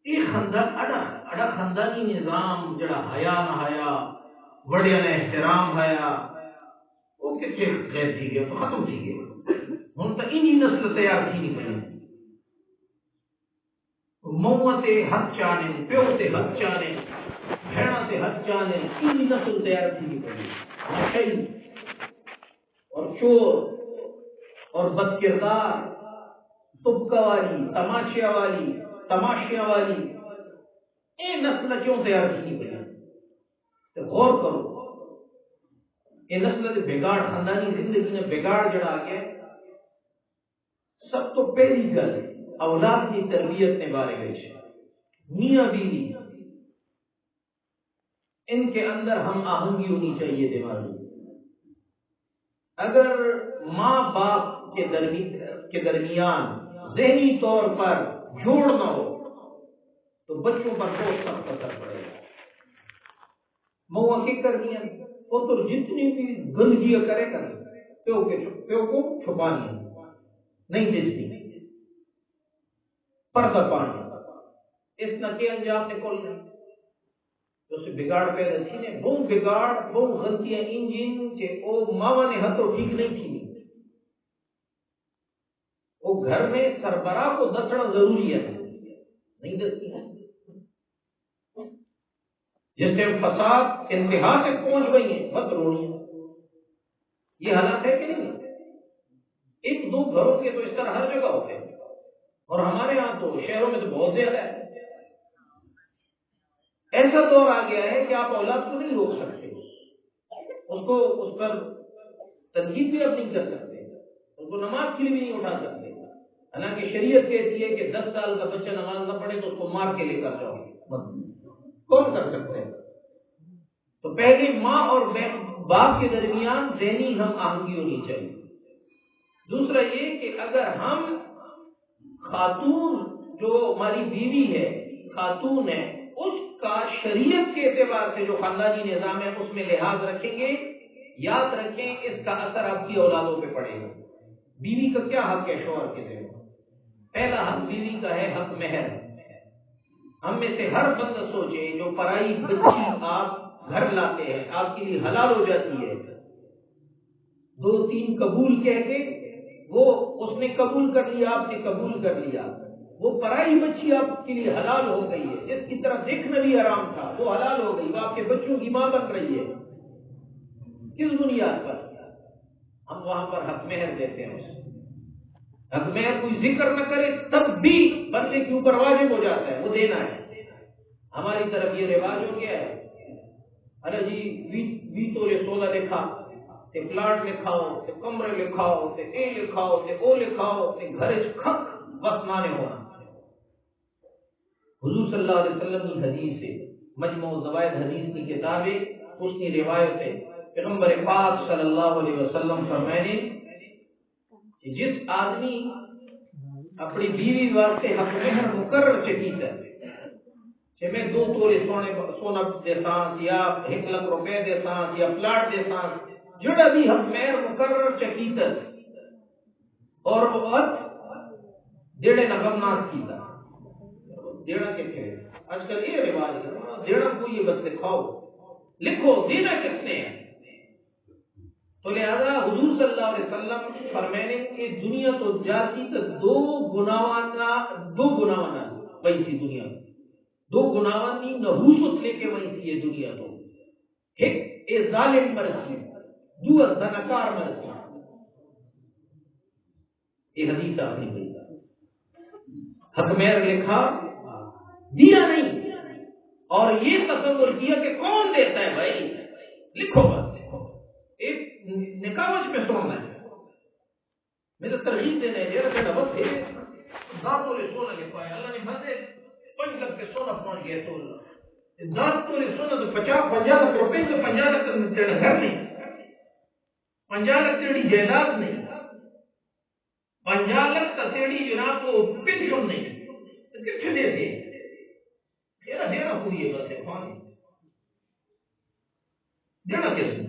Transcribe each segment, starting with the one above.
یہ اڑا خاندانی نظام جڑا حیا نہ حیا بڑیا نے احترام حیا وہ کتنے غیر تھی گئے تو ختم تھی گئے ہوں تو انہی نسل تیار تھی نہیں پڑی موہ تے ہتھ چانے پیو تے ہتھ چانے بھیڑا تے ہتھ چانے انہی نسل تیار تھی نہیں پڑی نشئی اور چور اور بد کردار تبکا والی تماشیاں والی یہ نسل کیوں تیار کی پڑی تو غور کرو یہ نسل کے بگاڑ خاندانی زندگی میں بگاڑ جڑا آ گیا سب تو پہلی گل اولاد کی تربیت کے بارے میں میاں بیوی ان کے اندر ہم آہنگی ہونی چاہیے دماغی اگر ماں باپ کے درمیان ذہنی طور پر جوڑ نہ ہو تو بچوں پر بہت سخت اثر پڑے گا موا کی کرنی ہے وہ تو جتنی بھی گندگیاں کرے کر پیو کو چھپانی نہیں دستی پردہ پانی اس نہ کے انجام نکل نہیں اسے بگاڑ پیدا تھی نے وہ بگاڑ وہ غلطیاں انجن کے او ماوا نے ہاتھوں ٹھیک نہیں کی وہ گھر میں سربراہ کو دسنا ضروری ہے نہیں دستی ہے جس سے فساد انتہا سے پہنچ گئی ہے مت رونی یہ حالات ہے کہ نہیں ایک دو گھروں کے تو اس طرح ہر جگہ ہوتے ہیں اور ہمارے ہاں تو شہروں میں تو بہت زیادہ ہے ایسا دور آ گیا ہے کہ آپ اولاد کو نہیں روک سکتے اس پر تنقید بھی اب نہیں کر سکتے اس کو نماز کے لیے بھی نہیں اٹھا سکتے حالانکہ شریعت کہتی ہے کہ 10 سال کا بچہ نماز نہ پڑھے تو اس کو مار کے لے کر جاؤ کون کر سکتے ہیں تو پہلے ماں اور باپ کے درمیان ذہنی ہم آہنگی ہونی چاہیے دوسرا یہ کہ اگر ہم خاتون جو ہماری بیوی ہے خاتون ہے اس کا شریعت کے اعتبار سے جو خاندانی نظام ہے اس میں لحاظ رکھیں گے یاد رکھیں اس کا اثر آپ کی اولادوں پہ پڑے گا بیوی کا کیا حق ہے شوہر کے ذمہ پہلا حق بیوی کا ہے حق مہر ہم میں سے ہر بندہ سوچے جو پرائی بچی آپ گھر لاتے ہیں آپ کے لیے حلال ہو جاتی ہے 2-3 قبول کہہ کے وہ اس نے قبول کر لیا آپ نے قبول کر لیا وہ پرائی بچی آپ کے لیے حلال ہو گئی ہے جس کی طرف دیکھنا بھی حرام تھا وہ حلال ہو گئی وہ آپ کے بچوں کی ماں بن رہی ہے کس بنیاد پر ہم وہاں پر حق مہر دیتے ہیں حق مہر کوئی ذکر نہ کرے تب بھی بندے کے اوپر واجب ہو جاتا ہے وہ دینا ہے ہماری طرف یہ رواج ہو گیا ہے ارے جی 20 تولے سونا لکھا تے پلاٹ لکھاؤ تے کمرے لکھاؤ تے اے لکھاؤ تے او لکھاؤ تے گھر کھک بس نانے ہونا حضور صلی اللہ علیہ وسلم کی حدیث سے مجموع الزوائد حدیث کی کتاب ہے اس کی روایت ہے پیغمبر پاک صلی اللہ علیہ وسلم فرمانے کہ جس آدمی اپنی بیوی واسطے حق مہر مقرر چکیتا کہ میں 2 تولے سونا دیتا یا 1 لاکھ روپے دیتا یا پلاٹ دیتا جڑا بھی حق مہر مقرر چکیتا اور وقت جڑے نغمنات کیتا دینا کتنے آج کل یہ رواج ہے دینا کوئی بس لکھو دینا کتنے ہیں تو لہذا حضور صلی اللہ علیہ وسلم فرمانے کہ دنیا تو جاتی تو 2 گناوانا وہی تھی دنیا 2 گناوانی نحوست لے کے وہی تھی یہ دنیا تو ایک اے ظالم مرسی دو زنکار مرسی یہ حدیث آخری ہوئی حق مہر لکھا دیا نہیں اور یہ تصور کیا کہ کون دیتا ہے بھائی لکھو بس ایک نکاح میں سونا ہے میرے ترغیب دینے دیر سے نبت ہے دانتوں نے سونا لکھا ہے اللہ نے بندے 5 لاکھ کے سونا پہنچ گیا تو دانتوں نے سونا تو 50 لاکھ روپے تو 50 لاکھ تیرا گھر نہیں 50 لاکھ تیری جائیداد نہیں 50 لاکھ کا تیری جناب کو پنشن نہیں کتنے دے دے دینا ہوئی ہے بس دینا کس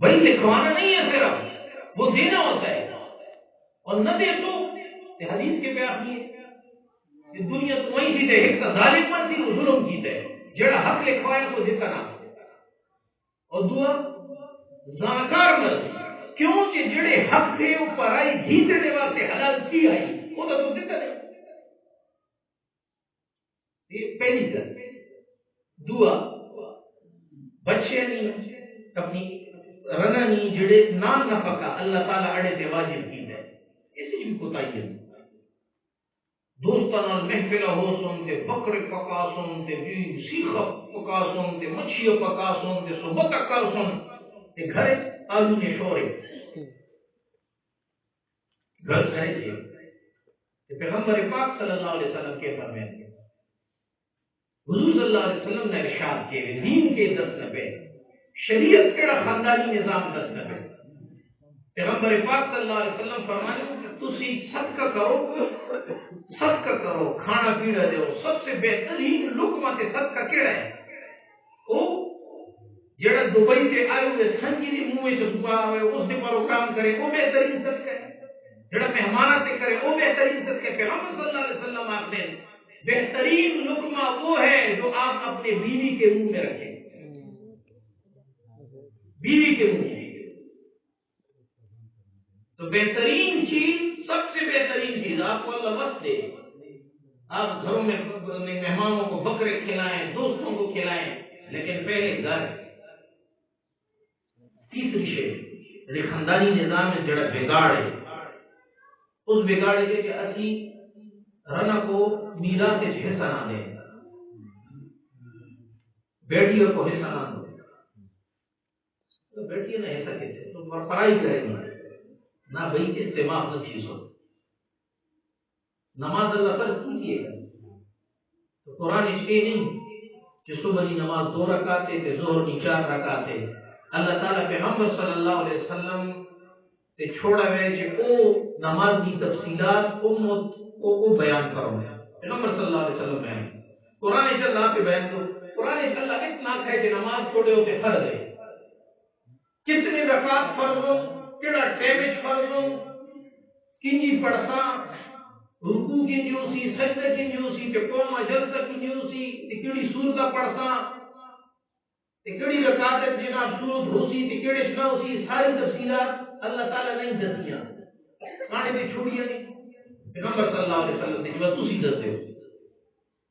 بھائی لکھوانا نہیں ہے صرف وہ دینا ہوتا ہے اور نہ دے تو حدیث کے بیان یہ دنیا تو وہی تھی ایک ظالم من تھی وہ ظلم کیتا ہے جڑا حق لکھوایا کو دیتا نہ اور دعا زانکار مر کیوں کہ جڑے حق تھے وہ پرائی جیتے دے واسطے حلال کی آئی وہ تو دیتا نہیں. یہ پہلی گل. دعا بچے نہیں اپنی رنا نہیں جڑے نام نہ پکا اللہ تعالیٰ اڑے سے واجب کی ہے اس کی کوتاہی. دوستان محفل ہو سن تے بکرے پکا سن تے سیخ پکا سن تے مچھلی پکا سن تے صبح کر سن تے گھر آلو نے شورے گھر گھرے تھے. پیغمبر پاک صلی اللہ علیہ وسلم کے فرمان حضور صلی اللہ علیہ وسلم نے ارشاد کیے دین کے دس نبے شریعت کیڑا خاندانی نظام دس نبے. پیغمبر پاک صلی اللہ علیہ وسلم فرمانے تسی صدقہ کرو کھانا پینا دو سب سے بہترین لقمہ تے صدقہ کیڑا ہے او جڑا دبئی کے آئے ہوئے سنگی دی منہ سے دبا ہوئے اس نے پروگرام کرے وہ بہترین صدقہ ہے. جڑا مہمانہ سے کرے وہ بہترین صدقہ ہے. پیغمبر صلی اللہ علیہ وسلم آپ نے بہترین لقمہ وہ ہے جو آپ اپنے بیوی کے منہ میں رکھیں. بیوی کے منہ میں تو بہترین چیز سب سے بہترین چیز آپ کو اللہ وقت دے. آپ گھروں میں مہمانوں کو بکرے کھلائیں دوستوں کو کھلائیں لیکن پہلے گھر. تیسری شے خاندانی نظام میں جڑا بگاڑ ہے اس بگاڑ کے کہ اسی رنا کو میراث سے حصہ نہ دیں بیٹیوں کو حصہ نہ دو تو بیٹیاں نہ حصہ کہتے تو پڑھائی کرے گی نہ بھائی استعمال نہ چیز ہو. نماز اللہ فرض کیجیے گا تو قرآن اس کے نہیں کہ صبح کی نماز 2 رکعتیں تے ظہر کی 4 رکعتیں اللہ تعالیٰ پیغمبر صلی اللہ علیہ وسلم تے چھوڑا ہے کہ وہ نماز کی تفصیلات امت کو بیان کرو ہے. پیغمبر صلی اللہ علیہ وسلم بیان قرآن سے اللہ پہ بیان دو. قرآن سے اللہ اتنا ہے کہ نماز چھوڑے ہوتے فرض ہے کتنے رکعت فرض ہو کیڑا ٹیمج فرض ہو کنجی پڑھتا رکوع کی نیوسی سجدہ کی نیوسی کہ قوم جلسہ کی نیوسی کیڑی سورتہ پڑھتا کیڑی رکعت جناب سورت ہوسی کیڑے سناوسی ساری تفصیلات اللہ تعالیٰ نہیں دسیاں کہانے بھی چھوڑیاں نہیں. پیغمبر صلی اللہ علیہ وسلم نے جو تسی دستے ہو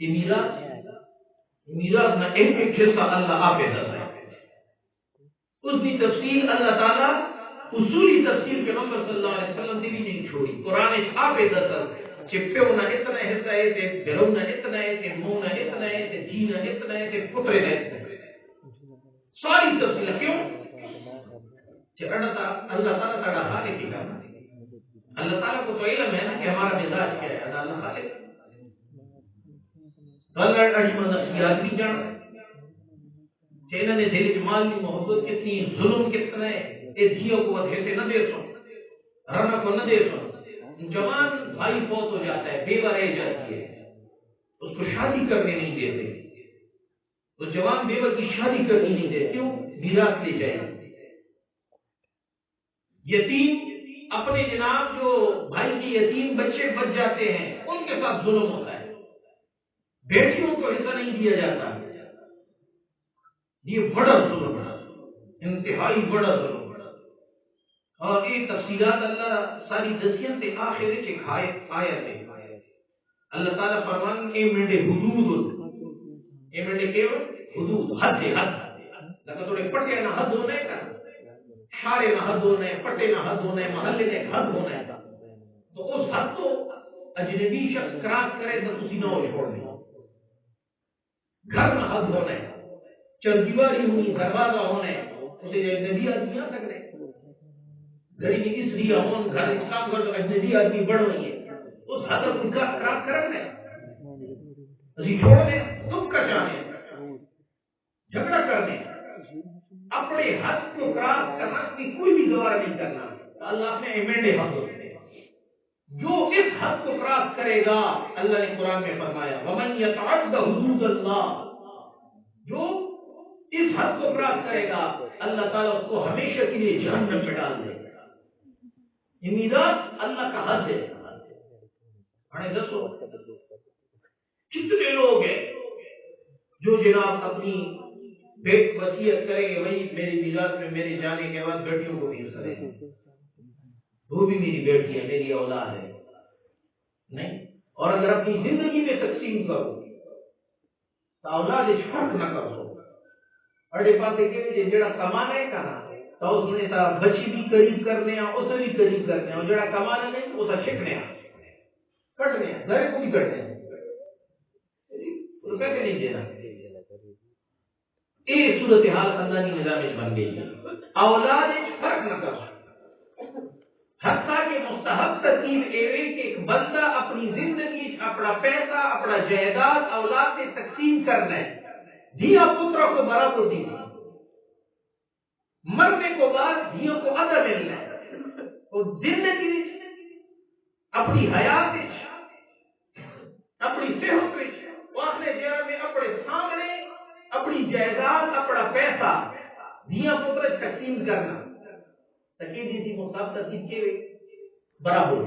کہ میراث نہ ایک حصہ اللہ آپ دس ہے اس کی تفصیل اللہ تعالیٰ اصولی تفصیل پیغمبر صلی اللہ علیہ وسلم نے بھی نہیں چھوڑی. قرآن آپ دس چپے نہ اتنا حصہ ہے تے گھروں نہ اتنا ہے تے منہ نہ اتنا ہے تے جی نہ اتنا ہے تے پترے نہ اتنا ہے ساری تفصیل کیوں کہ اللہ تعالیٰ کا خالق کی کام ہے. اللہ تعالیٰ کو تو علم ہے نا کہ ہمارا مزاج کیا ہے. اللہ خالق اللہ اجمل نفسیات بھی جان کہ انہوں نے دل جمال کی محبت کتنی ظلم کتنا ہے یہ دھیوں کو ادھے سے نہ دے سو رنا کو نہ دے سو. جوان بھائی فوت ہو جاتا ہے بیوہ رہ جاتی ہے اس کو شادی کرنے نہیں دیتے تو جوان بیوہ کی شادی کرنی نہیں دیتے کیوں میراث لے جائے. یتیم اپنے جناب جو بھائی کی یتیم بچے بچ جاتے ہیں ان کے ساتھ ظلم ہوتا ہے. بیٹیوں کو حصہ نہیں دیا جاتا یہ بڑا ظلم انتہائی بڑا ظلم. اور یہ تفصیلات اللہ ساری دسیاں تے آخر کے آیت ہے. اللہ تعالیٰ فرمان اے منڈے حدود اے منڈے کے حدود حد ہے حد لگا تھوڑے پٹے نہ حد ہونا ہے شارے نہ حد ہونا ہے پٹے نہ حد ہونا ہے محلے نے حد ہونا ہے تو اس حد کو اجنبی شخص کراس کرے تو اسی نہ ہو چھوڑنے. گھر میں حد ہونا ہے چردیواری ہونی دروازہ ہونا ہے اسے اجنبی آدمی آ سکتے گھر میں اس لیے ہون گھر اسلام گھر تو اجنبی آدمی بڑھ رہی ہے اس حد کو کراس کرنا ہے اسی چھوڑ دیں تم کا چاہے جھگڑا کرنے اپنے حد کو کراس کرنا کی کوئی بھی دوبارہ نہیں کرنا. اللہ نے ایمنڈے حد ہوتے جو اس حد کو کراس کرے گا اللہ نے قرآن میں فرمایا وَمَنْ يَتَعَدَّ حُدُودَ اللَّهِ جو اس حد کو کراس کرے گا اللہ تعالیٰ اس کو ہمیشہ کے لیے جہنم میں ڈال دے گا. یہ میراث اللہ کا حد ہے. دسو کتنے لوگ ہیں جو جناب اپنی وصیت کریں گے وہی میری میراث میں میرے جانے کے بعد بیٹیوں کو بھی حصہ دیں گے، وہ بھی میری بیٹی ہے، میری اولاد ہے نہیں. اور اگر اپنی زندگی میں تقسیم کرو تو اولاد فرق نہ کرو. اڑے پاسے کہ جڑا کمانا ہے کہنا تو اس نے تا بچی بھی قریب کرنے اس بھی قریب کرنے اور جڑا کمانا نہیں وہ تا چھکنے کٹنے گھر کو بھی کٹنے روپے کے نہیں دینا. یہ صورتحال خاندانی نظام میں بن گئی ہے. اولاد فرق نہ کرو، حتیٰ کہ مستحب ترتیب ایک ایک بندہ اپنی زندگی اپنا پیسہ اپنا جائیداد اولاد سے تقسیم کرنا ہے. دھیا پتروں کو برابر دی، مرنے کو بعد دھیوں کو عدل ملنا ہے. اور زندگی اپنی حیات اپنی صحت واخلے جہاں میں اپنے سامنے اپنی جائیداد اپنا پیسہ دھیا پتر تقسیم کرنا تقسیم تھی مستحب ترتیب کے برابر